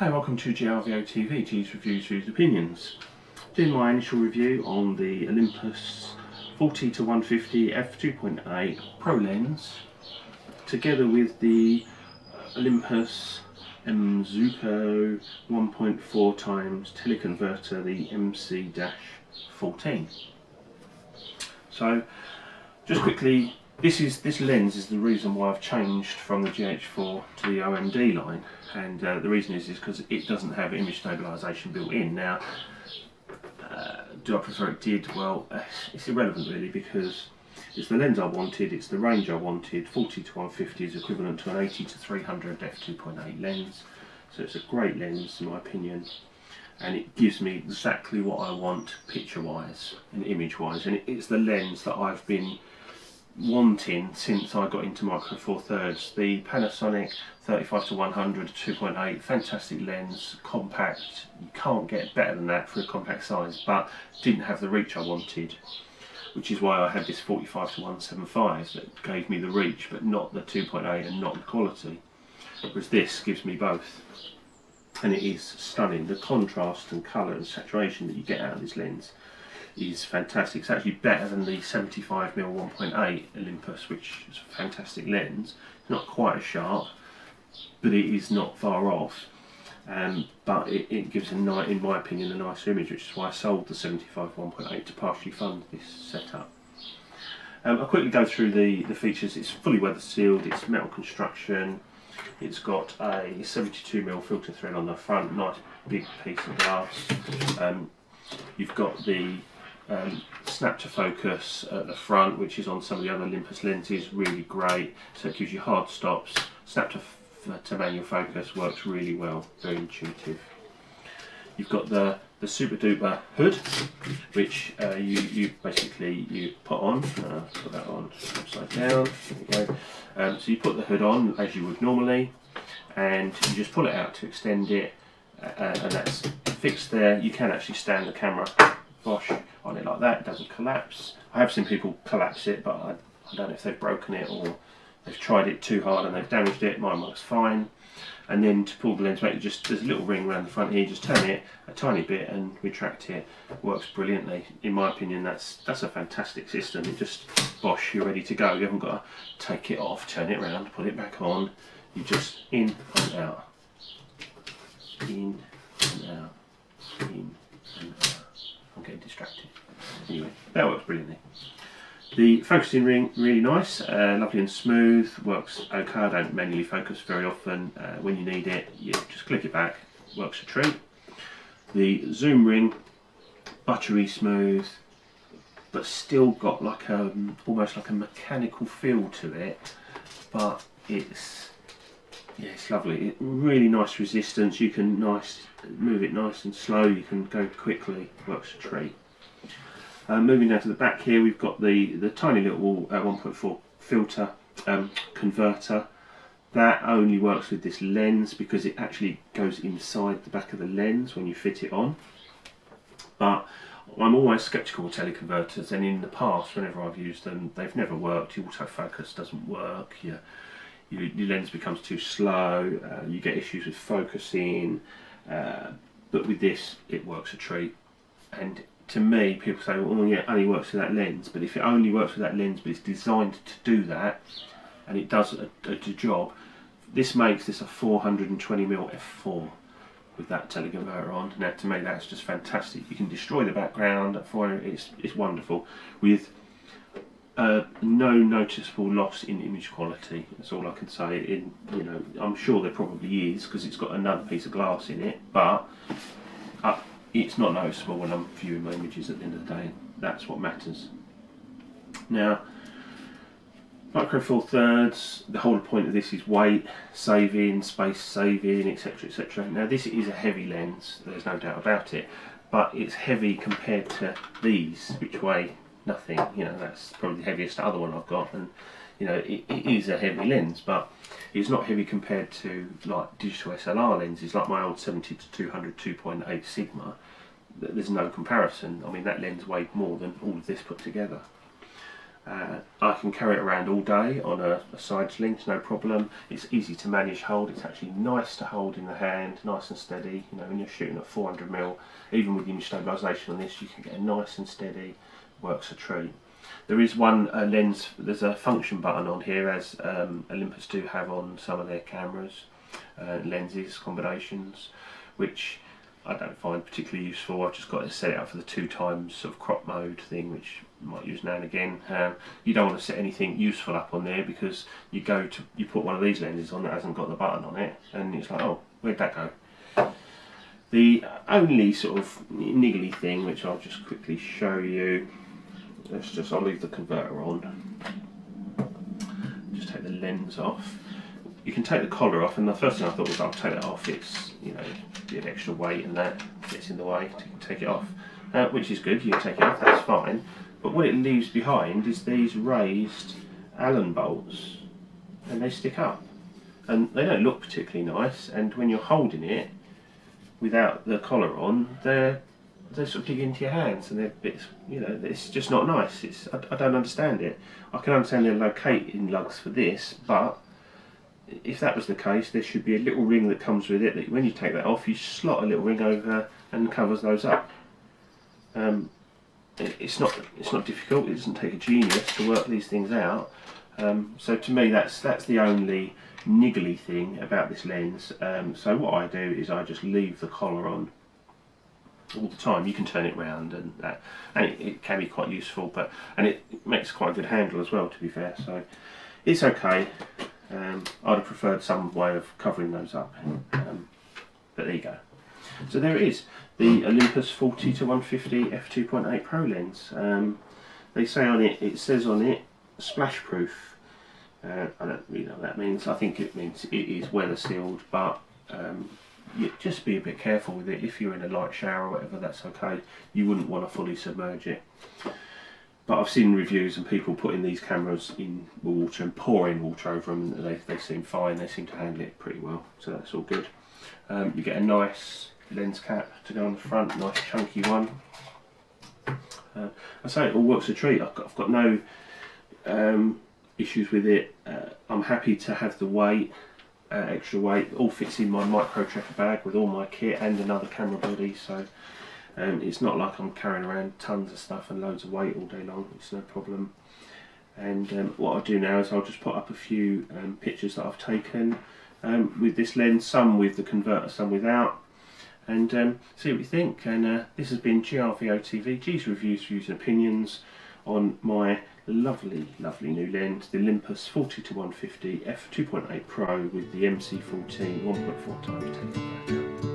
Hi, welcome to GRVOTV, G's Reviews, Views, Opinions. Doing my initial review on the Olympus 40-150 f2.8 Pro lens, together with the Olympus Zuko 1.4 times teleconverter, the MC-14. So, just quickly, this lens is the reason why I've changed from the GH4 to the OMD line, and the reason is because it doesn't have image stabilisation built in. Now, do I prefer it did? Well, it's irrelevant really, because it's the lens I wanted, it's the range I wanted. 40-150 is equivalent to an 80-300 f2.8 lens, so it's a great lens in my opinion, and it gives me exactly what I want picture wise and image wise, and it's the lens that I've been wanting since I got into Micro Four Thirds. The Panasonic 35-100 2.8, fantastic lens, compact, you can't get better than that for a compact size, but didn't have the reach I wanted, which is why I had this 45-175 that gave me the reach but not the 2.8 and not the quality, whereas this gives me both, and it is stunning. The contrast and colour and saturation that you get out of this lens is fantastic. It's actually better than the 75mm 1.8 Olympus, which is a fantastic lens. It's not quite as sharp, but it is not far off. But it gives in my opinion a nicer image, which is why I sold the 75 1.8 to partially fund this setup. I'll quickly go through the features. It's fully weather sealed, it's metal construction, it's got a 72mm filter thread on the front, nice big piece of glass. You've got the snap to focus at the front, which is on some of the other Olympus lenses, really great, so it gives you hard stops. Snap to manual focus works really well, very intuitive. You've got the super duper hood, which you basically put on. Put that on upside down. There you go. So you put the hood on as you would normally, and you just pull it out to extend it, and that's fixed there. You can actually stand the camera on it like that, it doesn't collapse. I have seen people collapse it, but I don't know if they've broken it or they've tried it too hard and they've damaged it. Mine works fine. And then to pull the lens back, there's a little ring around the front here, you just turn it a tiny bit and retract it. It works brilliantly. In my opinion, that's a fantastic system. It just, bosh, you're ready to go. You haven't got to take it off, turn it around, put it back on. You just in and out, in and out, in and out. I'm getting distracted. Anyway, that works brilliantly. The focusing ring, really nice, lovely and smooth, works okay. I don't manually focus very often. When you need it, you just click it back, works a treat. The zoom ring, buttery smooth, but still got like almost like a mechanical feel to it, but it's lovely. Really nice resistance. You can move it nice and slow. You can go quickly. Works a treat. Moving down to the back here, we've got the tiny little 1.4 filter converter. That only works with this lens because it actually goes inside the back of the lens when you fit it on. But I'm always sceptical of teleconverters, and in the past, whenever I've used them, they've never worked. Your autofocus doesn't work. Your lens becomes too slow. You get issues with focusing. But with this, it works a treat. And to me, people say, well, yeah, it only works with that lens. But if it only works with that lens, but it's designed to do that, and it does a job, this makes this a 420mm f4 with that teleconverter on. Now, to me, that's just fantastic. You can destroy the background. It's wonderful with no noticeable loss in image quality. That's all I can say. I'm sure there probably is because it's got another piece of glass in it, but it's not noticeable when I'm viewing my images at the end of the day. That's what matters. Now, Micro Four Thirds, the whole point of this is weight saving, space saving, etc, etc. Now this is a heavy lens, there's no doubt about it, but it's heavy compared to these, which weigh nothing. That's probably the heaviest other one I've got, and it is a heavy lens, but it's not heavy compared to like digital SLR lenses, like my old 70-200 2.8 Sigma. There's no comparison. I mean, that lens weighed more than all of this put together. I can carry it around all day on a side sling, no problem. It's easy to manage hold. It's actually nice to hold in the hand, nice and steady. You know, when you're shooting at 400mm, even with the image stabilisation on this, you can get a nice and steady, works a treat. There is one lens, there's a function button on here, as Olympus do have on some of their cameras, lenses, combinations, which I don't find particularly useful. I've just got to set it up for the 2x sort of crop mode thing, which I might use now and again. You don't want to set anything useful up on there, because you put one of these lenses on that hasn't got the button on it, and it's like, oh, where'd that go? The only sort of niggly thing, which I'll just quickly show you, I'll leave the converter on, just take the lens off. You can take the collar off, and the first thing I thought was, I'll take that off, it's, you know, a bit of extra weight and that gets in the way, to take it off, which is good. You can take it off, that's fine, but what it leaves behind is these raised Allen bolts, and they stick up, and they don't look particularly nice, and when you're holding it without the collar on, they sort of dig into your hands, and they're bits, you know, it's just not nice. I don't understand it. I can understand they're locating lugs for this, but if that was the case, there should be a little ring that comes with it, that when you take that off, you slot a little ring over and covers those up. It's not difficult. It doesn't take a genius to work these things out. So to me, that's the only niggly thing about this lens. So what I do is I just leave the collar on all the time. You can turn it round, and it can be quite useful, and it makes quite a good handle as well, to be fair. So it's okay. I'd have preferred some way of covering those up, but there you go. So there it is, the Olympus 40 to 150 f2.8 Pro lens. They say on it, it says on it, splash proof. I don't really know what that means. I think it means it is weather sealed, but just be a bit careful with it. If you're in a light shower or whatever, that's okay. You wouldn't want to fully submerge it. But I've seen reviews and people putting these cameras in water and pouring water over them, and they seem fine. They seem to handle it pretty well, so that's all good. You get a nice lens cap to go on the front, nice chunky one. I say it all works a treat. I've got no issues with it. I'm happy to have the weight, extra weight. It all fits in my micro tracker bag with all my kit and another camera body, so it's not like I'm carrying around tons of stuff and loads of weight all day long. It's no problem. And what I'll do now is I'll just put up a few pictures that I've taken with this lens, some with the converter, some without, and see what you think. And this has been GRVOTV, G's Reviews, Views and Opinions, on my lovely new lens, the Olympus 40 to 150 f2.8 Pro with the MC14 1.4x teleconverter.